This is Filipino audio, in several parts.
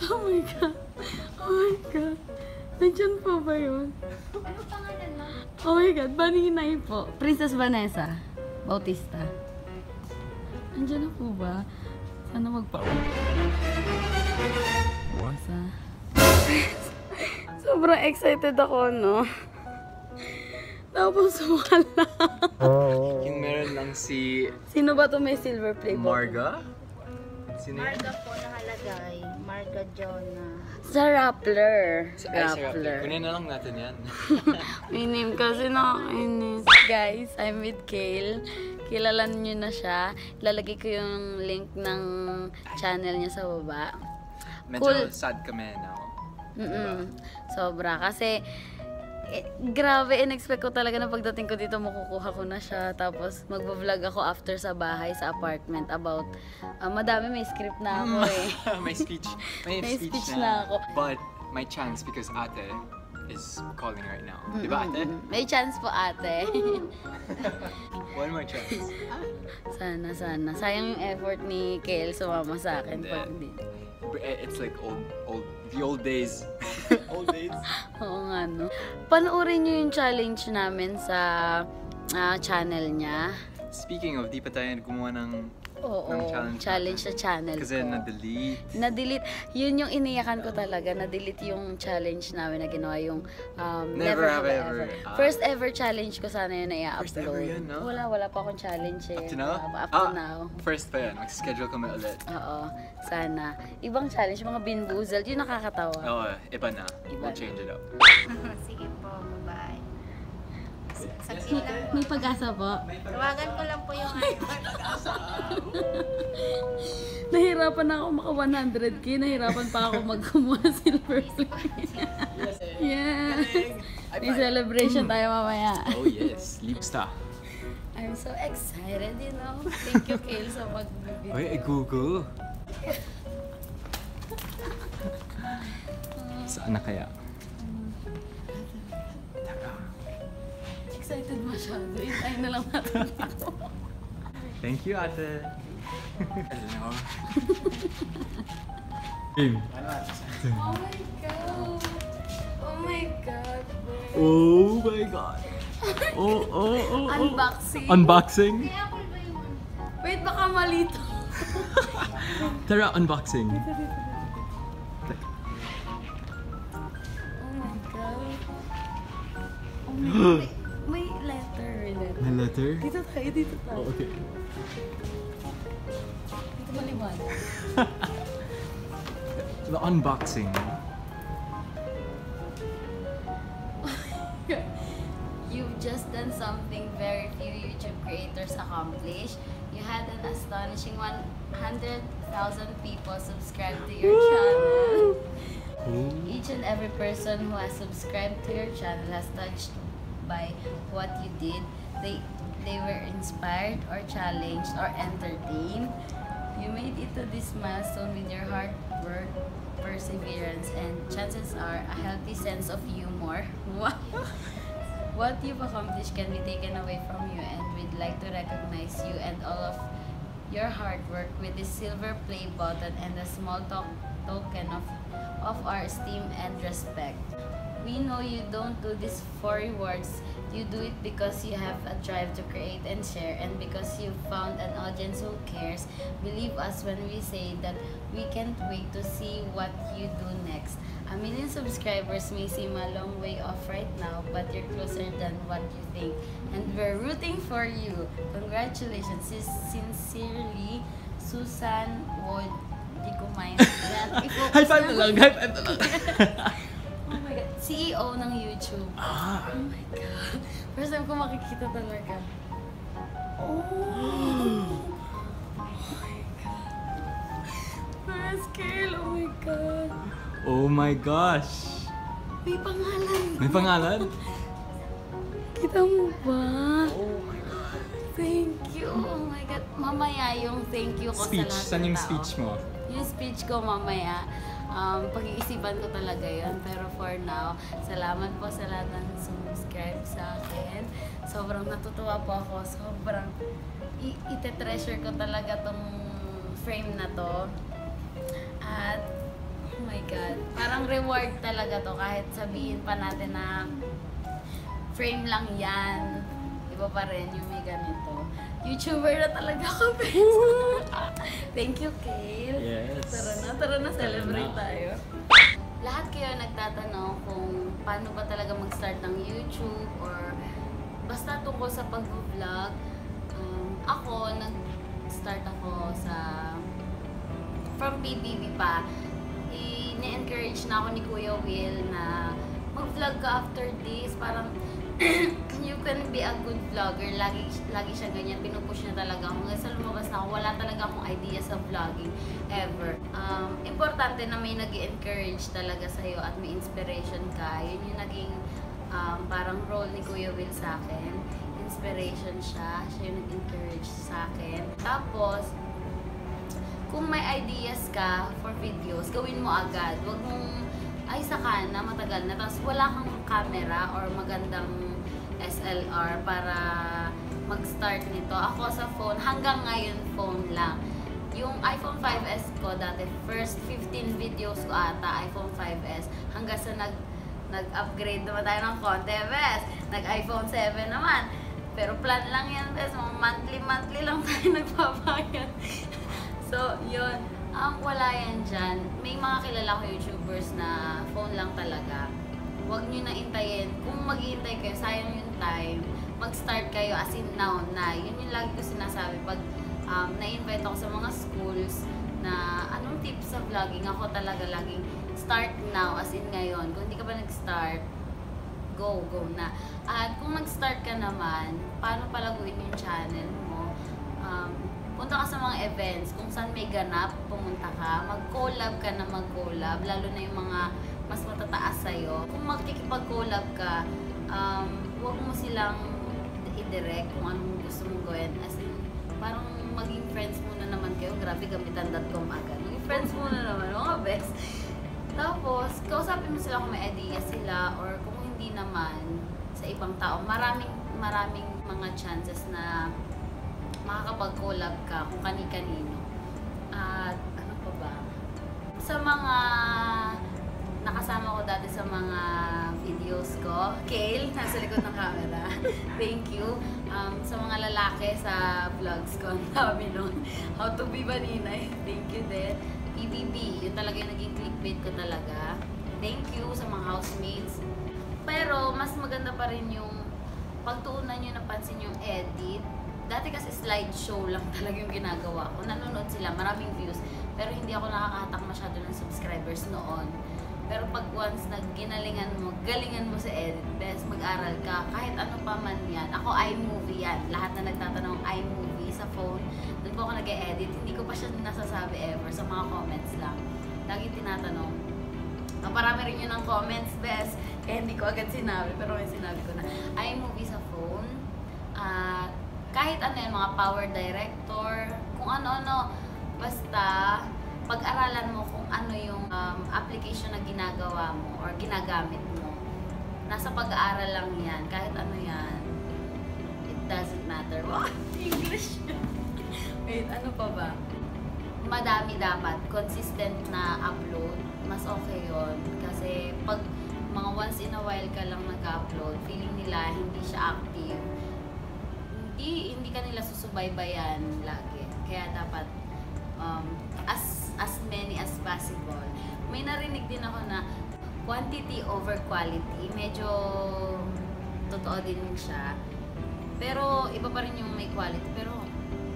Oh my God. Oh my God. Nandiyan po ba yun? Anong pangalan mo? Oh my God, Baninay po. Princess Vanessa Bautista. Nandiyan na po ba? Sana magpa-uwi. Sobrang excited ako, no? Tapos wala. Yung meron lang si Sino ba to may silver play button? Marga? Sino yun? Marga po nakalagay. Marga Jonah. Sa Rappler. Ay, si Rappler. Kunin na lang natin yan. May name kasi nakakainis. Guys, I'm with Kale. Kilala niyo na siya. Lalagay ko yung link ng channel niya sa baba. Medyo sad kami now. Sobra. Kasi, grabe, in-expect ko talaga na pagdating ko dito, makukuha ko na siya. Tapos, magbablog ako after sa bahay, sa apartment about, madami may script na ako eh. May speech. May speech na ako. But, my chance because ate is calling right now. Diba ate? May chance po, ate. One more chance. Sana. Sayang yung effort ni Kale sumama sa akin pag hindi. It's like the old days. Old days. Oo nga, no. Panoorin nyo yung challenge namin sa channel niya. Speaking of, di pa tayo gumawa ng challenge sa channel kasi ko. Na-delete. Yun yung iniyakan ko talaga. Na-delete yung challenge namin na ginawa yung Never Have Ever. First ever challenge ko sana yun na i-upload. First ever yun, no? Wala pa akong challenge eh. Up to now? Up to now. First pa yan. Mag-schedule kami ulit. Oo, sana. Ibang challenge, mga binboozled, yun nakakatawa. Oo, iba na. We'll change it up. Sige po, bye-bye. Saglit lang. May pag-asa po. Tawagan ko lang po yung Nahirapan na ako maka 100k, nahirapan pa ako magkumuha silver play. Yeah. May celebration tayo mamaya. Oh yes, Liebsta. I'm so excited, you know. Thank you, Kale, sa magbibigay. Oy, Google. Saan na kaya? Excited masyado. Intayin na lang natin dito. Thank you, ate. Hello. Game. Oh my God. Oh my God. Oh my God. Unboxing. Unboxing. Wait, baka malito. Tara, unboxing. Oh my God. Oh my God. May letter. May letter? Dito tayo. Oh, okay. Dito maliwanag. The unboxing. You've just done something very few YouTube creators accomplish. You had an astonishing 100,000 people subscribe to your channel. Each and every person who has subscribed to your channel has touched by what you did. They were inspired or challenged or entertained. You made it to this milestone with your hard work, perseverance, and chances are a healthy sense of humor. What you've accomplished can be taken away from you, and we'd like to recognize you and all of your hard work with this silver play button and a small token of our esteem and respect. We know you don't do this for rewards. You do it because you have a drive to create and share, and because you've found an audience who cares. Believe us when we say that we can't wait to see what you do next. 1 million subscribers may seem a long way off right now, but you're closer than what you think. And we're rooting for you. Congratulations. Sincerely, Susan Wood. Hindi ko mind. High five na lang. Oh my God. CEO ng YouTube. Oh my God. First time ko makikita talaga. Oh my God. First scale. Oh my God. Oh my gosh. May pangalan. May pangalan? Kita mo ba? Oh my God. Thank you. Oh my God. Mamaya yung thank you ko Speech. sa lahat Saan ng yung tao. speech mo? Yung speech ko mamaya, pag-iisipan ko talaga yun. Pero for now, salamat po sa lahat ng subscribe sa akin. Sobrang natutuwa po ako. Sobrang ite-treasure ko talaga tong frame na to. At, oh my reward talaga to kahit sabihin pa natin na frame lang yan. Iba pa rin yung may ganito. YouTuber na talaga ako, Thank you, Kale. Yes. Tara na, celebrate tayo. Lahat kayo nagtatanong kung paano ba talaga mag-start ng YouTube or basta tungkol sa pag-vlog. Ako, nag-start ako from PBB pa. I-encourage na ako ni Kuya Will na mag-vlog ka after this. Parang you can be a good vlogger. Lagi siya ganyan. Pinupush niya talaga ako. Hanggang sa lumabas na ako, wala talaga akong idea sa vlogging ever. Importante na may nag-encourage talaga sa'yo at may inspiration ka. Yun yung naging parang role ni Kuya Will sa akin. Inspiration siya. Siya yung nag-encourage sa akin. Tapos, kung may ideas ka for videos, gawin mo agad. Huwag mong ay saka na matagal na tapos wala kang camera or magandang SLR para mag-start nito. Ako sa phone, hanggang ngayon phone lang. Yung iPhone 5S ko dati, first 15 videos ko ata, iPhone 5S, hanggang sa nag-upgrade naman tayo ng konti, bes. Nag-iPhone 7 naman. Pero plan lang yan, bes. Mga monthly lang tayo nagpapayan. So, yun. Wala yan dyan. May mga kilala ko YouTubers na phone lang talaga. Huwag nyo na intayin. Kung mag-iintay kayo, sayang yung time. Mag-start kayo as in now na. Yun yung lagi ko sinasabi. Pag na-invite ako sa mga schools na anong tips sa vlogging, ako talaga laging start now as in ngayon. Kung hindi ka pa nag-start, go na. At kung nag-start ka naman, paano palaguin yung channel mo? Punta ka sa mga events, kung saan may ganap, pumunta ka, mag-collab ka na mag-collab, lalo na yung mga mas matataas sa'yo. Kung magkikipag-collab ka, huwag mo silang i-direct kung anong gusto mong gawin. As in, parang maging friends muna naman kayo. Grabe, gamitan.com agad. Maging friends muna naman, mga best. Tapos, kausapin mo sila kung may idea sila or kung hindi naman sa ibang tao. Maraming mga chances na makakapag-collab ka kung kani-kanino. At ano pa ba? Sa mga nakasama ko dati sa mga videos ko, Kale, nasa likod ng camera. Thank you. Sa mga lalaki sa vlogs ko, ang dami nun. How to be Maninay. Thank you din. PBB, yun talaga yung naging clickbait ko talaga. Thank you sa mga housemates. Pero, mas maganda pa rin yung pagtuunan nyo napansin yung edit. Dati kasi slideshow lang talaga yung ginagawa ko. Nanonood sila, maraming views. Pero hindi ako nakakahatak masyado ng subscribers noon. Pero pag once galingan mo sa edit, best mag-aral ka. Kahit ano pa man yan. Ako, iMovie yan. Lahat na nagtatanong iMovie sa phone. Doon po ako nag-e-edit. Hindi ko pa siya nasasabi ever sa mga comments lang. Lagi tinatanong. Parami rin yun ng comments, best. Kaya hindi ko agad sinabi. Pero may sinabi ko na iMovie sa phone. Kahit ano yan, mga power director, kung ano-ano, basta pag-aralan mo kung ano yung application na ginagawa mo or ginagamit mo. Nasa pag-aaral lang yan, kahit ano yan, it doesn't matter. Wow, English! Wait, ano pa ba? Madami dapat, consistent na upload, mas okay yun. Kasi pag mga once in a while ka lang nag-upload, feeling nila hindi siya active, hindi ka nila susubaybayan lagi. Kaya dapat as many as possible. May narinig din ako na quantity over quality. Medyo totoo din siya. Pero iba pa rin yung may quality. Pero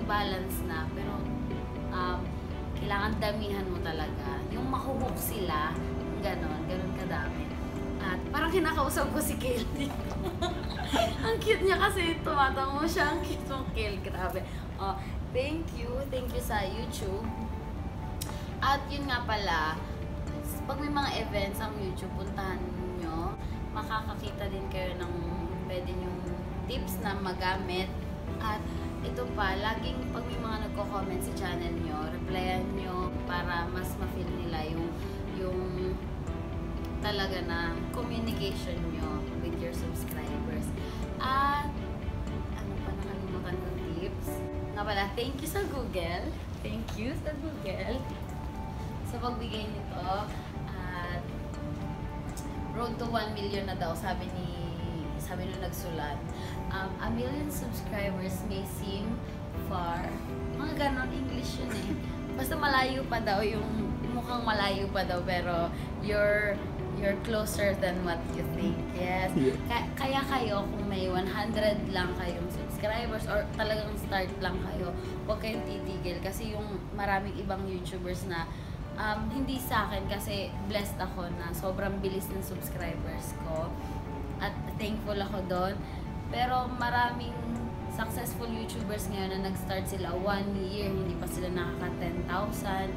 balance na. Pero kailangan damihan mo talaga. Yung mahuhook sila, ganon kadami. At parang kinakausap ko si Kale dito. Ang cute niya kasi tumatango siya. Ang cute mong Kale, grabe. Thank you sa YouTube. At yun nga pala, pag may mga events ang YouTube, puntahan nyo. Makakakita din kayo ng pwede nyong tips na magamit. At ito pa, laging pag may mga nagko-comment sa channel nyo, replyan nyo para mas ma-feel nila yung talaga na communication nyo with your subscribers. At ano pa, nakalimutan kong tips. Nga pala, thank you sa Google. Thank you sa Google sa pagbigay nito. At road to 1 million na daw, sabi nung nagsulat. 1 million subscribers may seem far. Mga ganon, English yun eh. Basta malayo pa daw, mukhang malayo pa daw, pero you're closer than what you think. Yes. Kaya kayo, kung may 100 lang kayong subscribers or talagang start lang kayo, huwag kayong titigil. Kasi yung maraming ibang YouTubers na hindi sa akin, kasi blessed ako na sobrang bilis ng subscribers ko. At thankful ako doon. Pero maraming successful YouTubers ngayon na nag-start sila 1 year, hindi pa sila nakaka 10,000.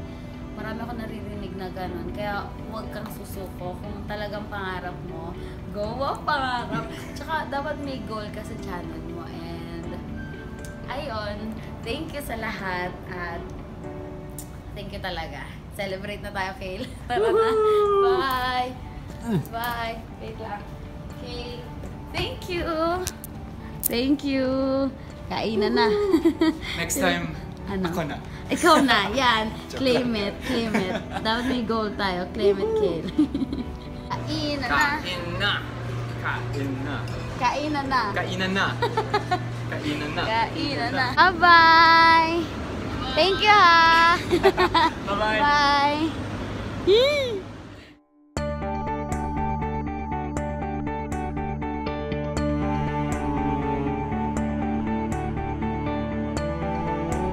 Marami ako naririnig na ganun. Kaya huwag kang susuko. Kung talagang pangarap mo, go up pangarap. Tsaka dapat may goal ka sa channel mo. And ayun, thank you sa lahat. At thank you talaga. Celebrate na tayo, Kale. Tara na. Bye! Bye! Wait lang. Okay. Thank you! Thank you! Kainan na. Next time, Ano? ako na. Ikaw na, yan. Claim it, claim it. Dapat may goal tayo. Claim it, Kale. Kainan na. Kain na. Kain na. Kainan na. Kainan na. Kainan na. Kainan na. Bye-bye! Thank you, ha! Bye-bye. Bye!